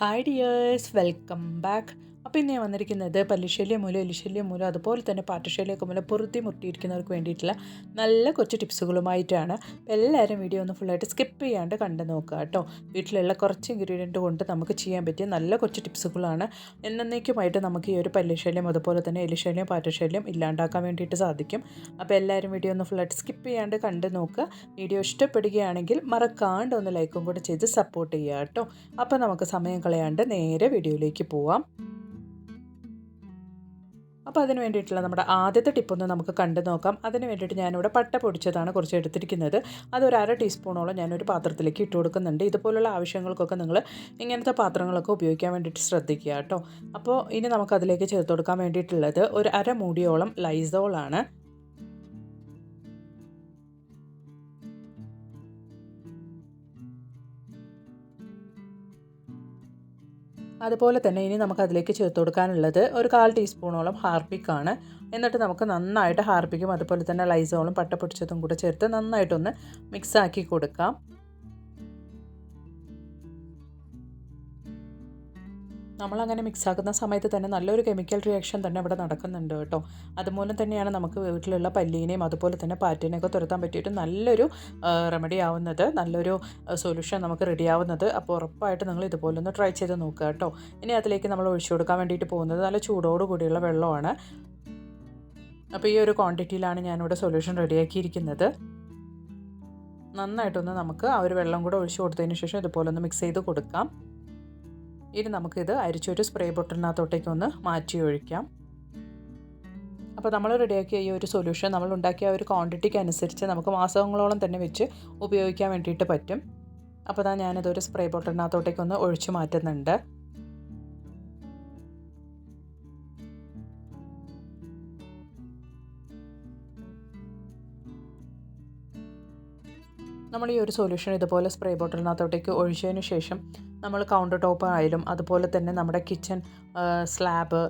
Hi dears, welcome back. അപ്പോൾ ഇന്ന് ഞാൻ വന്നിരിക്കുന്നത് പല്ലിശല്യം മൂലം, എലിശല്യം മൂലം, അതുപോലെ തന്നെ പാറ്റശല്യമൊക്കെ മൂലം പൊറുതി മുട്ടിയിരിക്കുന്നവർക്ക് വേണ്ടിയിട്ടുള്ള നല്ല കുറച്ച് ടിപ്സുകളുമായിട്ടാണ്. എല്ലാവരും വീഡിയോ ഒന്ന് ഫുള്ളായിട്ട് സ്കിപ്പ് ചെയ്യാണ്ട് കണ്ടു നോക്കുക കേട്ടോ. വീട്ടിലുള്ള കുറച്ച് ഇൻഗ്രീഡിയൻറ്റ് കൊണ്ട് നമുക്ക് ചെയ്യാൻ പറ്റിയ നല്ല കുറച്ച് ടിപ്സുകളാണ്. എന്നേക്കുമായിട്ട് നമുക്ക് ഈ ഒരു പല്ലിശല്യം അതുപോലെ തന്നെ എലിശല്യം പാറ്റശല്യം ഇല്ലാണ്ടാക്കാൻ വേണ്ടിയിട്ട് സാധിക്കും. അപ്പോൾ എല്ലാവരും വീഡിയോ ഒന്ന് ഫുള്ളായിട്ട് സ്കിപ്പ് ചെയ്യാണ്ട് കണ്ടു നോക്കുക. വീഡിയോ ഇഷ്ടപ്പെടുകയാണെങ്കിൽ മറക്കാണ്ട് ഒന്ന് ലൈക്കും കൂടെ ചെയ്ത് സപ്പോർട്ട് ചെയ്യുക കേട്ടോ. അപ്പോൾ നമുക്ക് സമയം കളയാണ്ട് നേരെ വീഡിയോയിലേക്ക് പോവാം. അപ്പോൾ അതിന് വേണ്ടിയിട്ടുള്ള നമ്മുടെ ആദ്യത്തെ ടിപ്പൊന്ന് നമുക്ക് കണ്ടു നോക്കാം. അതിന് വേണ്ടിയിട്ട് ഞാനിവിടെ പട്ട പൊടിച്ചതാണ് കുറച്ച് എടുത്തിരിക്കുന്നത്. അതൊരു 1/2 ടീസ്പൂണോളം ഞാനൊരു പാത്രത്തിലേക്ക് ഇട്ട് കൊടുക്കുന്നുണ്ട്. ഇതുപോലുള്ള ആവശ്യങ്ങൾക്കൊക്കെ നിങ്ങൾ ഇങ്ങനത്തെ പാത്രങ്ങളൊക്കെ ഉപയോഗിക്കാൻ വേണ്ടിയിട്ട് ശ്രദ്ധിക്കുക കേട്ടോ. അപ്പോൾ ഇനി നമുക്കതിലേക്ക് ചേർത്ത് കൊടുക്കാൻ വേണ്ടിയിട്ടുള്ളത് ഒരു 1/2 മൂടിയോളം ലൈസോളാണ്. അതുപോലെ തന്നെ ഇനി നമുക്കതിലേക്ക് ചേർത്ത് കൊടുക്കാനുള്ളത് ഒരു 1/4 ടീസ്പൂണോളം ഹാർപ്പിക്കാണ്. എന്നിട്ട് നമുക്ക് നന്നായിട്ട് ഹാർപ്പിക്കും അതുപോലെ തന്നെ ലൈസോളും പട്ട പൊടിച്ചതും കൂടെ ചേർത്ത് നന്നായിട്ടൊന്ന് മിക്സാക്കി കൊടുക്കാം. നമ്മളങ്ങനെ മിക്സാക്കുന്ന സമയത്ത് തന്നെ നല്ലൊരു കെമിക്കൽ റിയാക്ഷൻ തന്നെ ഇവിടെ നടക്കുന്നുണ്ട് കേട്ടോ. അതുമൂലം തന്നെയാണ് നമുക്ക് വീട്ടിലുള്ള പല്ലീനെയും അതുപോലെ തന്നെ പാറ്റിനെയൊക്കെ തുരത്താൻ പറ്റിയിട്ട് നല്ലൊരു റെമഡി ആവുന്നത്, നല്ലൊരു സൊല്യൂഷൻ നമുക്ക് റെഡി ആവുന്നത്. അപ്പോൾ ഉറപ്പായിട്ട് നിങ്ങൾ ഇതുപോലെ ഒന്ന് ട്രൈ ചെയ്ത് നോക്കുക കേട്ടോ. ഇനി അതിലേക്ക് നമ്മൾ ഒഴിച്ചു കൊടുക്കാൻ വേണ്ടിയിട്ട് പോകുന്നത് നല്ല ചൂടോട് കൂടിയുള്ള വെള്ളമാണ്. അപ്പോൾ ഈ ഒരു ക്വാണ്ടിറ്റിയിലാണ് ഞാനിവിടെ സൊല്യൂഷൻ റെഡിയാക്കിയിരിക്കുന്നത്. നന്നായിട്ടൊന്ന് നമുക്ക് ആ ഒരു വെള്ളം കൂടെ ഒഴിച്ചു കൊടുത്തതിന് ശേഷം ഇതുപോലെ ഒന്ന് മിക്സ് ചെയ്ത് കൊടുക്കാം. ഇനി നമുക്കിത് അരിച്ചൊരു സ്പ്രേ ബോട്ടിലിനകത്തോട്ടേക്കൊന്ന് മാറ്റി ഒഴിക്കാം. അപ്പോൾ നമ്മൾ റെഡിയാക്കിയ ഈ ഒരു സൊല്യൂഷൻ നമ്മൾ ഉണ്ടാക്കിയ ഒരു ക്വാണ്ടിറ്റിക്ക് അനുസരിച്ച് നമുക്ക് മാസങ്ങളോളം തന്നെ വെച്ച് ഉപയോഗിക്കാൻ വേണ്ടിയിട്ട് പറ്റും. അപ്പോൾ ഞാനിതൊരു സ്പ്രേ ബോട്ടിലിനകത്തോട്ടേക്കൊന്ന് ഒഴിച്ചു മാറ്റുന്നുണ്ട്. നമ്മൾ ഈ ഒരു സൊല്യൂഷൻ ഇതുപോലെ സ്പ്രേ ബോട്ടിലിനകത്തോട്ടേക്ക് ഒഴിച്ചതിന് ശേഷം നമ്മൾ കൗണ്ടർ ടോപ്പ് ആയാലും അതുപോലെ തന്നെ നമ്മുടെ കിച്ചൺ സ്ലാബ്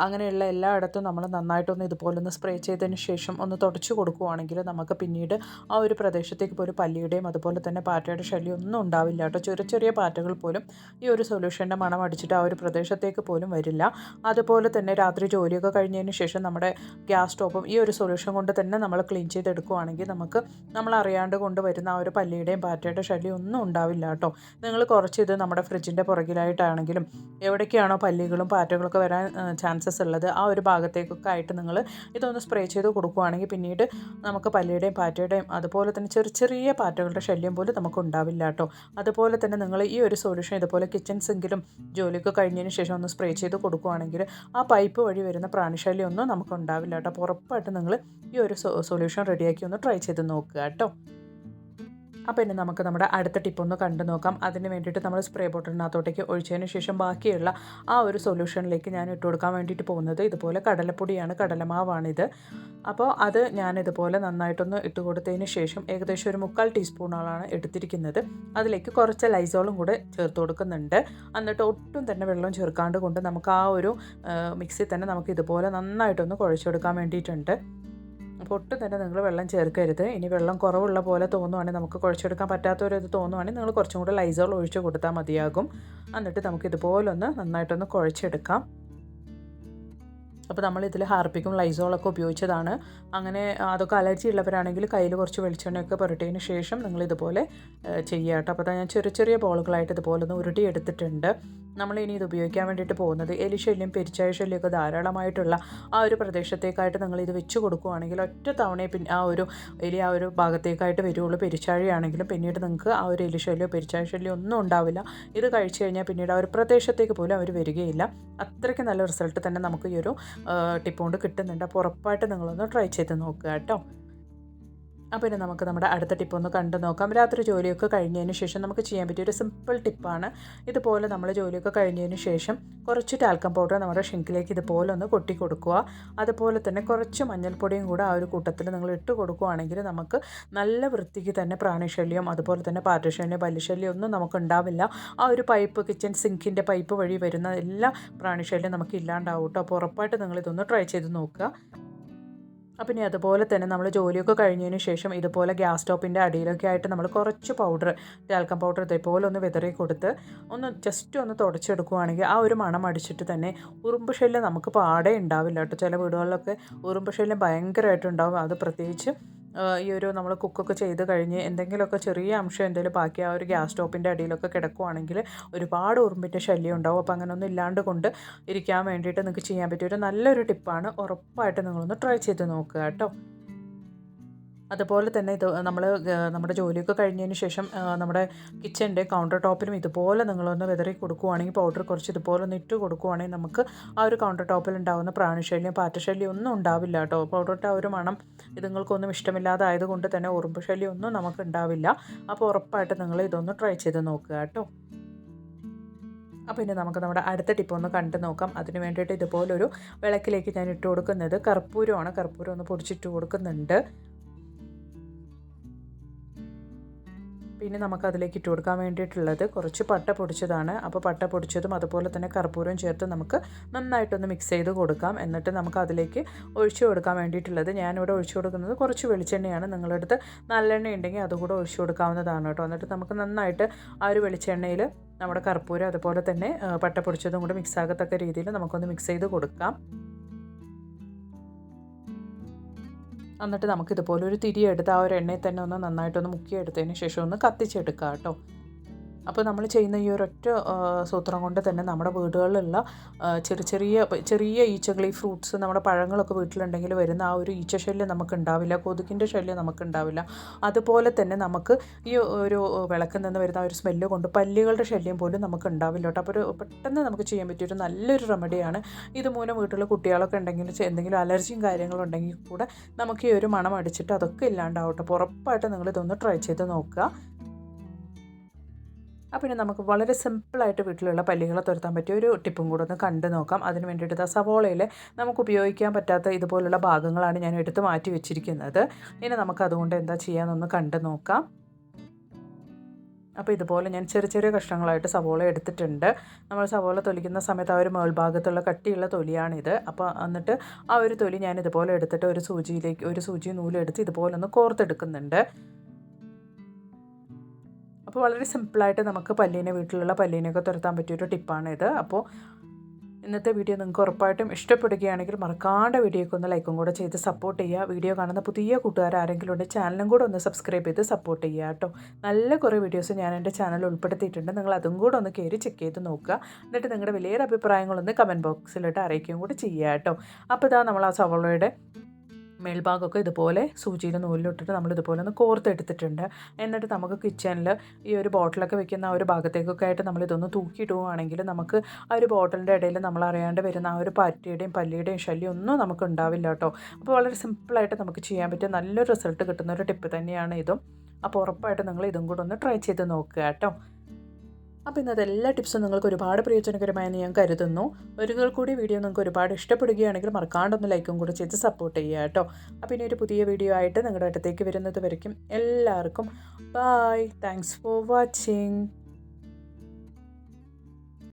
അങ്ങനെയുള്ള എല്ലായിടത്തും നമ്മൾ നന്നായിട്ടൊന്ന് ഇതുപോലൊന്ന് സ്പ്രേ ചെയ്തതിന് ശേഷം ഒന്ന് തുടച്ചു കൊടുക്കുകയാണെങ്കിൽ നമുക്ക് പിന്നീട് ആ ഒരു പ്രദേശത്തേക്ക് പോലും പല്ലിയുടെയും അതുപോലെ തന്നെ പാറ്റയുടെ ശല്യം ഒന്നും ഉണ്ടാവില്ല കേട്ടോ. ചെറിയ ചെറിയ പാറ്റകൾ പോലും ഈ ഒരു സൊല്യൂഷൻ്റെ മണം അടിച്ചിട്ട് ആ ഒരു പ്രദേശത്തേക്ക് പോലും വരില്ല. അതുപോലെ തന്നെ രാത്രി ജോലിയൊക്കെ കഴിഞ്ഞതിന് ശേഷം നമ്മുടെ ഗ്യാസ് സ്റ്റോപ്പും ഈ ഒരു സൊല്യൂഷൻ കൊണ്ട് തന്നെ നമ്മൾ ക്ലീൻ ചെയ്തെടുക്കുകയാണെങ്കിൽ നമുക്ക് നമ്മൾ അറിയാണ്ട് കൊണ്ടുവരുന്ന ആ ഒരു പല്ലിയുടെയും പാറ്റയുടെ ശല്യം ഒന്നും ഉണ്ടാവില്ല കേട്ടോ. നിങ്ങൾ കുറച്ച് ഇത് നമ്മുടെ ഫ്രിഡ്ജിൻ്റെ പുറകിലായിട്ടാണെങ്കിലും എവിടേക്കാണോ പല്ലികളും പാറ്റകളൊക്കെ വരാൻ ചാൻസസ് ഉള്ളത് ആ ഒരു ഭാഗത്തേക്കൊക്കെ ആയിട്ട് നിങ്ങൾ ഇതൊന്ന് സ്പ്രേ ചെയ്ത് കൊടുക്കുകയാണെങ്കിൽ പിന്നീട് നമുക്ക് പല്ലിയുടെയും പാറ്റയുടെയും അതുപോലെ തന്നെ ചെറിയ ചെറിയ പാറ്റകളുടെ ശല്യം പോലും നമുക്ക് ഉണ്ടാവില്ല കേട്ടോ. അതുപോലെ തന്നെ നിങ്ങൾ ഈ ഒരു സൊല്യൂഷൻ ഇതുപോലെ കിച്ചൺ സിങ്കിലും ജോലിയൊക്കെ കഴിഞ്ഞതിന് ശേഷം ഒന്ന് സ്പ്രേ ചെയ്ത് കൊടുക്കുകയാണെങ്കിൽ ആ പൈപ്പ് വഴി വരുന്ന പ്രാണിശല്യം ഒന്നും നമുക്ക് ഉണ്ടാവില്ല കേട്ടോ. അപ്പോൾ ഉറപ്പായിട്ട് നിങ്ങൾ ഈ ഒരു സൊല്യൂഷൻ റെഡിയാക്കി ഒന്ന് ട്രൈ ചെയ്ത് നോക്കുക കേട്ടോ. അപ്പോൾ ഇനി നമുക്ക് നമ്മുടെ അടുത്ത ടിപ്പൊന്ന് കണ്ടു നോക്കാം. അതിന് വേണ്ടിയിട്ട് നമ്മൾ സ്പ്രേ ബോട്ടിലിനകത്തോട്ടേക്ക് ഒഴിച്ചതിന് ശേഷം ബാക്കിയുള്ള ആ ഒരു സൊല്യൂഷനിലേക്ക് ഞാൻ ഇട്ട് കൊടുക്കാൻ വേണ്ടിയിട്ട് പോകുന്നത് ഇതുപോലെ കടലപ്പൊടിയാണ്, കടലമാവാണിത്. അപ്പോൾ അത് ഞാനിതുപോലെ നന്നായിട്ടൊന്ന് ഇട്ട് കൊടുത്തതിന് ശേഷം ഏകദേശം ഒരു 3/4 ടീസ്പൂണോളാണ് എടുത്തിരിക്കുന്നത്. അതിലേക്ക് കുറച്ച് ലൈസോളും കൂടെ ചേർത്ത് കൊടുക്കുന്നുണ്ട്. എന്നിട്ട് ഒട്ടും തന്നെ വെള്ളം ചേർക്കാണ്ട് കൊണ്ട് നമുക്ക് ആ ഒരു മിക്സിയിൽ തന്നെ നമുക്ക് ഇതുപോലെ നന്നായിട്ടൊന്ന് കുഴച്ചെടുക്കാൻ വേണ്ടിയിട്ടുണ്ട്. അപ്പോൾ ഒട്ടും തന്നെ നിങ്ങൾ വെള്ളം ചേർക്കരുത്. ഇനി വെള്ളം കുറവുള്ള പോലെ തോന്നുവാണെങ്കിൽ, നമുക്ക് കുഴച്ചെടുക്കാൻ പറ്റാത്തൊരിത് തോന്നുവാണെങ്കിൽ നിങ്ങൾ കുറച്ചും കൂടെ ലൈസോൾ ഒഴിച്ച് കൊടുത്താൽ മതിയാകും. എന്നിട്ട് നമുക്ക് ഇതുപോലൊന്ന് നന്നായിട്ടൊന്ന് കുഴച്ചെടുക്കാം. അപ്പോൾ നമ്മളിതിൽ ഹാർപ്പിക്കും ലൈസോളൊക്കെ ഉപയോഗിച്ചതാണ്. അങ്ങനെ അതൊക്കെ അലർജി ഉള്ളവരാണെങ്കിൽ കയ്യിൽ കുറച്ച് വെളിച്ചെണ്ണയൊക്കെ പുരട്ടിയതിന് ശേഷം നിങ്ങളിതുപോലെ ചെയ്യുക കേട്ടോ. അപ്പോൾ ഞാൻ ചെറിയ ചെറിയ ബോളുകളായിട്ട് ഇതുപോലെ ഒന്ന് ഉരുട്ടി എടുത്തിട്ടുണ്ട്. നമ്മളിനി ഇത് ഉപയോഗിക്കാൻ വേണ്ടിയിട്ട് പോകുന്നത് എലിശല്യം പെരിച്ചായ ശല്യമൊക്കെ ധാരാളമായിട്ടുള്ള ആ ഒരു പ്രദേശത്തേക്കായിട്ട് നിങ്ങളിത് വെച്ച് കൊടുക്കുകയാണെങ്കിൽ ഒറ്റ തവണയെ പിന്നെ ആ ഒരു എലി ആ ഒരു ഭാഗത്തേക്കായിട്ട് വരുള്ളൂ. പെരിച്ചാഴിയാണെങ്കിലും പിന്നീട് നിങ്ങൾക്ക് ആ ഒരു എലിശല്യമോ പെരിച്ചായ ശല്യം ഒന്നും ഉണ്ടാവില്ല. ഇത് കഴിച്ചു കഴിഞ്ഞാൽ പിന്നീട് ആ ഒരു പ്രദേശത്തേക്ക് പോലും അവർ വരികയില്ല. അത്രയ്ക്ക് നല്ല റിസൾട്ട് തന്നെ നമുക്ക് ഈ ഒരു ടിപ്പ് കൊണ്ട് കിട്ടുന്നുണ്ട്. അപ്പോൾ ഉറപ്പായിട്ട് നിങ്ങളൊന്ന് ട്രൈ ചെയ്ത് നോക്കുക കേട്ടോ. അപ്പോൾ ഇനി നമുക്ക് നമ്മുടെ അടുത്ത ടിപ്പൊന്ന് കണ്ടു നോക്കാം. രാത്രി ജോലിയൊക്കെ കഴിഞ്ഞതിന് ശേഷം നമുക്ക് ചെയ്യാൻ പറ്റിയൊരു സിമ്പിൾ ടിപ്പാണ്. ഇതുപോലെ നമ്മൾ ജോലിയൊക്കെ കഴിഞ്ഞതിന് ശേഷം കുറച്ച് ടാൽക്കം പൗഡർ നമ്മുടെ ഷിങ്കിലേക്ക് ഇതുപോലെ ഒന്ന് കൊട്ടി കൊടുക്കുക. അതുപോലെ തന്നെ കുറച്ച് മഞ്ഞൾപ്പൊടിയും കൂടെ ആ ഒരു കൂട്ടത്തിൽ നിങ്ങൾ ഇട്ട് കൊടുക്കുകയാണെങ്കിൽ നമുക്ക് നല്ല വൃത്തിക്ക് തന്നെ പ്രാണിശല്യം അതുപോലെ തന്നെ പാറ്റശല്യം പല്ലിശല്യം ഒന്നും നമുക്ക് ഉണ്ടാവില്ല. ആ ഒരു പൈപ്പ് കിച്ചൺ സിങ്കിൻ്റെ പൈപ്പ് വഴി വരുന്ന എല്ലാ പ്രാണിശല്യം നമുക്ക് ഇല്ലാണ്ടാവും കേട്ടോ. അപ്പോൾ ഉറപ്പായിട്ട് നിങ്ങളിതൊന്ന് ട്രൈ ചെയ്ത് നോക്കുക. അപ്പം ഇനി അതുപോലെ തന്നെ നമ്മൾ ജോലിയൊക്കെ കഴിഞ്ഞതിന് ശേഷം ഇതുപോലെ ഗ്യാസ് സ്റ്റോപ്പിൻ്റെ അടിയിലൊക്കെ ആയിട്ട് നമ്മൾ കുറച്ച് പൗഡർ, ടാൽക്കം പൗഡർ ഇതേപോലെ ഒന്ന് വിതറി കൊടുത്ത് ജസ്റ്റ് ഒന്ന് തുടച്ചെടുക്കുകയാണെങ്കിൽ ആ ഒരു മണം അടിച്ചിട്ട് തന്നെ ഉറുമ്പ് ശല്യം നമുക്ക് പാടെ ഉണ്ടാവില്ല കേട്ടോ. ചില വീടുകളിലൊക്കെ ഉറുമ്പ് ശല്യം ഭയങ്കരമായിട്ടുണ്ടാവും. അത് പ്രത്യേകിച്ച് ഈ ഒരു നമ്മൾ കുക്കൊക്കെ ചെയ്ത് കഴിഞ്ഞ് എന്തെങ്കിലുമൊക്കെ ചെറിയ അംശം എന്തെങ്കിലും ബാക്കി ആ ഒരു ഗ്യാസ് സ്റ്റോപ്പിൻ്റെ അടിയിലൊക്കെ കിടക്കുവാണെങ്കിൽ ഒരുപാട് ഉറുമ്പിൻ്റെ ശല്യം ഉണ്ടാവും. അപ്പോൾ അങ്ങനെയൊന്നും ഇല്ലാണ്ട് കൊണ്ട് ഇരിക്കാൻ വേണ്ടിയിട്ട് നിങ്ങൾക്ക് ചെയ്യാൻ പറ്റിയ ഒരു നല്ലൊരു ടിപ്പാണ്. ഉറപ്പായിട്ട് നിങ്ങളൊന്ന് ട്രൈ ചെയ്ത് നോക്കുക കേട്ടോ. അതുപോലെ തന്നെ ഇത് നമ്മുടെ ജോലിയൊക്കെ കഴിഞ്ഞതിന് ശേഷം നമ്മുടെ കിച്ചൻ്റെ കൗണ്ടർ ടോപ്പിലും ഇതുപോലെ നിങ്ങളൊന്ന് വിതറി കൊടുക്കുകയാണെങ്കിൽ, പൗഡർ കുറച്ച് ഇതുപോലെ ഒന്ന് ഇട്ട് കൊടുക്കുകയാണെങ്കിൽ നമുക്ക് ആ ഒരു കൗണ്ടർ ടോപ്പിൽ ഉണ്ടാകുന്ന പ്രാണിശല്യം, പാറ്റശല്യം ഒന്നും ഉണ്ടാവില്ല കേട്ടോ. പൗഡറിൻ്റെ ആ ഒരു മണം ഇതുങ്ങൾക്കൊന്നും ഇഷ്ടമില്ലാതായതുകൊണ്ട് തന്നെ ഉറുമ്പ് ശല്യം ഒന്നും നമുക്ക് ഉണ്ടാവില്ല. അപ്പോൾ ഉറപ്പായിട്ട് നിങ്ങൾ ഇതൊന്ന് ട്രൈ ചെയ്ത് നോക്കുക കേട്ടോ. അപ്പോൾ ഇനി നമുക്ക് നമ്മുടെ അടുത്ത ടിപ്പ് ഒന്ന് കണ്ടു നോക്കാം. അതിന് വേണ്ടിയിട്ട് ഇതുപോലൊരു വിളക്കിലേക്ക് ഞാൻ ഇട്ട് കൊടുക്കുന്നത് കർപ്പൂരമാണ്. കർപ്പൂരം ഒന്ന് പൊടിച്ചിട്ട് കൊടുക്കുന്നുണ്ട്. പിന്നെ നമുക്കതിലേക്ക് ഇട്ട് കൊടുക്കാൻ വേണ്ടിയിട്ടുള്ളത് കുറച്ച് പട്ട പൊടിച്ചതാണ്. അപ്പോൾ പട്ട പൊടിച്ചതും അതുപോലെ തന്നെ കർപ്പൂരവും ചേർത്ത് നമുക്ക് നന്നായിട്ടൊന്ന് മിക്സ് ചെയ്ത് കൊടുക്കാം. എന്നിട്ട് നമുക്ക് അതിലേക്ക് ഒഴിച്ചു കൊടുക്കാൻ വേണ്ടിയിട്ടുള്ളത്, ഞാനിവിടെ ഒഴിച്ചു കൊടുക്കുന്നത് കുറച്ച് വെളിച്ചെണ്ണയാണ്. നിങ്ങളുടെ അടുത്ത് നല്ലെണ്ണ ഉണ്ടെങ്കിൽ അതുകൂടെ ഒഴിച്ചു കൊടുക്കാവുന്നതാണ് കേട്ടോ. എന്നിട്ട് നമുക്ക് നന്നായിട്ട് ആ ഒരു വെളിച്ചെണ്ണയിൽ നമ്മുടെ കർപ്പൂരം അതുപോലെ തന്നെ പട്ട പൊടിച്ചതും കൂടെ മിക്സ് ആകത്തക്ക രീതിയിൽ നമുക്കൊന്ന് മിക്സ് ചെയ്ത് കൊടുക്കാം. എന്നിട്ട് നമുക്കിതുപോലെ ഒരു തിരിയെടുത്ത് ആ ഒരു എണ്ണയിൽ തന്നെ ഒന്ന് നന്നായിട്ടൊന്ന് മുക്കിയെടുത്തതിന് ശേഷം ഒന്ന് കത്തിച്ചെടുക്കുക കേട്ടോ. അപ്പോൾ നമ്മൾ ചെയ്യുന്ന ഈ ഒരൊറ്റ സൂത്രം കൊണ്ട് തന്നെ നമ്മുടെ വീടുകളിലുള്ള ചെറിയ ഈച്ചകൾ, ഈ ഫ്രൂട്ട്സ്, നമ്മുടെ പഴങ്ങളൊക്കെ വീട്ടിലുണ്ടെങ്കിൽ വരുന്ന ആ ഒരു ഈച്ച ശല്യം നമുക്കുണ്ടാവില്ല, കൊതുകിൻ്റെ ശല്യം നമുക്കുണ്ടാവില്ല. അതുപോലെ തന്നെ നമുക്ക് ഈ ഒരു വിളക്കിൽ നിന്ന് വരുന്ന ആ ഒരു സ്മെല്ല് കൊണ്ട് പല്ലികളുടെ ശല്യം പോലും നമുക്ക് ഉണ്ടാവില്ല കേട്ടോ. അപ്പോൾ പെട്ടെന്ന് നമുക്ക് ചെയ്യാൻ പറ്റിയൊരു നല്ലൊരു റെമഡിയാണ്. ഇതുമൂലം വീട്ടിൽ കുട്ടികളൊക്കെ ഉണ്ടെങ്കിൽ എന്തെങ്കിലും അലർജിയും കാര്യങ്ങളും ഉണ്ടെങ്കിൽ കൂടെ നമുക്ക് ഈ ഒരു മണം അടിച്ചിട്ട് അതൊക്കെ ഇല്ലാണ്ടാവട്ടെ. അപ്പോൾ ഉറപ്പായിട്ട് നിങ്ങളിതൊന്ന് ട്രൈ ചെയ്ത് നോക്കുക. പിന്നെ നമുക്ക് വളരെ സിമ്പിളായിട്ട് വീട്ടിലുള്ള പല്ലികളെ തുരത്താൻ പറ്റിയ ഒരു ടിപ്പും കൂടെ ഒന്ന് കണ്ടു നോക്കാം. അതിന് വേണ്ടിയിട്ട് സവോളയിൽ നമുക്ക് ഉപയോഗിക്കാൻ പറ്റാത്ത ഇതുപോലുള്ള ഭാഗങ്ങളാണ് ഞാൻ എടുത്ത് മാറ്റി വെച്ചിരിക്കുന്നത്. ഇനി നമുക്കതുകൊണ്ട് എന്താ ചെയ്യാമെന്നൊന്ന് കണ്ടു നോക്കാം. അപ്പോൾ ഇതുപോലെ ഞാൻ ചെറിയ കഷ്ണങ്ങളായിട്ട് സവോള എടുത്തിട്ടുണ്ട്. നമ്മൾ സവോള തൊലിക്കുന്ന സമയത്ത് ആ ഒരു മേൾഭാഗത്തുള്ള കട്ടിയുള്ള തൊലിയാണിത്. അപ്പോൾ എന്നിട്ട് ആ ഒരു തൊലി ഞാൻ ഇതുപോലെ എടുത്തിട്ട് ഒരു സൂചി നൂലെടുത്ത് ഇതുപോലെ ഒന്ന് കോർത്തെടുക്കുന്നുണ്ട്. അപ്പോൾ വളരെ സിമ്പിളായിട്ട് നമുക്ക് വീട്ടിലുള്ള പല്ലീനെയൊക്കെ തുരത്താൻ പറ്റിയൊരു ടിപ്പാണിത്. അപ്പോൾ ഇന്നത്തെ വീഡിയോ നിങ്ങൾക്ക് ഉറപ്പായിട്ടും ഇഷ്ടപ്പെടുകയാണെങ്കിൽ മറക്കാണ്ട് വീഡിയോയ്ക്ക് ഒന്ന് ലൈക്കും കൂടെ ചെയ്ത് സപ്പോർട്ട് ചെയ്യുക. വീഡിയോ കാണുന്ന പുതിയ കൂട്ടുകാർ ആരെങ്കിലും ഉണ്ട് ചാനലും കൂടെ ഒന്ന് സബ്സ്ക്രൈബ് ചെയ്ത് സപ്പോർട്ട് ചെയ്യുക കേട്ടോ. നല്ല കുറേ വീഡിയോസ് ഞാൻ എൻ്റെ ചാനലിൽ ഉൾപ്പെടുത്തിയിട്ടുണ്ട്. നിങ്ങൾ അതും കൂടെ ഒന്ന് കയറി ചെക്ക് ചെയ്ത് നോക്കുക. എന്നിട്ട് നിങ്ങളുടെ വലിയൊരു അഭിപ്രായങ്ങളൊന്ന് കമൻറ്റ് ബോക്സിലിട്ട് അറിയിക്കുകയും കൂടി ചെയ്യുക കേട്ടോ. അപ്പോൾ ഇതാ നമ്മൾ ആ സവോളയുടെ മേൽഭാഗമൊക്കെ ഇതുപോലെ സൂചിയിൽ നൂലിലിട്ടിട്ട് നമ്മളിതുപോലെ ഒന്ന് കോർത്തെടുത്തിട്ടുണ്ട്. എന്നിട്ട് നമുക്ക് കിച്ചണിൽ ഈ ഒരു ബോട്ടിലൊക്കെ വെക്കുന്ന ആ ഒരു ഭാഗത്തേക്കൊക്കെ ആയിട്ട് നമ്മളിതൊന്ന് തൂക്കിയിടുകയാണെങ്കിൽ നമുക്ക് ആ ഒരു ബോട്ടിലിൻ്റെ ഇടയിൽ നമ്മൾ അറിയാണ്ട് വരുന്ന ആ ഒരു പാറ്റയുടെയും പല്ലിയുടെയും ശല്യം ഒന്നും നമുക്ക് ഉണ്ടാവില്ല കേട്ടോ. അപ്പോൾ വളരെ സിമ്പിളായിട്ട് നമുക്ക് ചെയ്യാൻ പറ്റിയ നല്ലൊരു റിസൾട്ട് കിട്ടുന്ന ഒരു ടിപ്പ് തന്നെയാണ് ഇതും. അപ്പോൾ ഉറപ്പായിട്ട് നിങ്ങൾ ഇതും കൂടെ ഒന്ന് ട്രൈ ചെയ്ത് നോക്കുക കേട്ടോ. അപ്പോൾ ഇന്നത്തെ എല്ലാ ടിപ്സും നിങ്ങൾക്ക് ഒരുപാട് പ്രയോജനകരമായെന്ന് ഞാൻ കരുതുന്നു. ഒരിക്കൽ കൂടി വീഡിയോ നിങ്ങൾക്ക് ഒരുപാട് ഇഷ്ടപ്പെടുകയാണെങ്കിൽ മറക്കാണ്ടൊന്ന് ലൈക്കും കൂടി ചെയ്ത് സപ്പോർട്ട് ചെയ്യുക കേട്ടോ. അപ്പോൾ ഇനി ഒരു പുതിയ വീഡിയോ ആയിട്ട് നിങ്ങളുടെ അടുത്തേക്ക് വരുന്നത് വരയ്ക്കും എല്ലാവർക്കും ബൈ. Thanks for watching.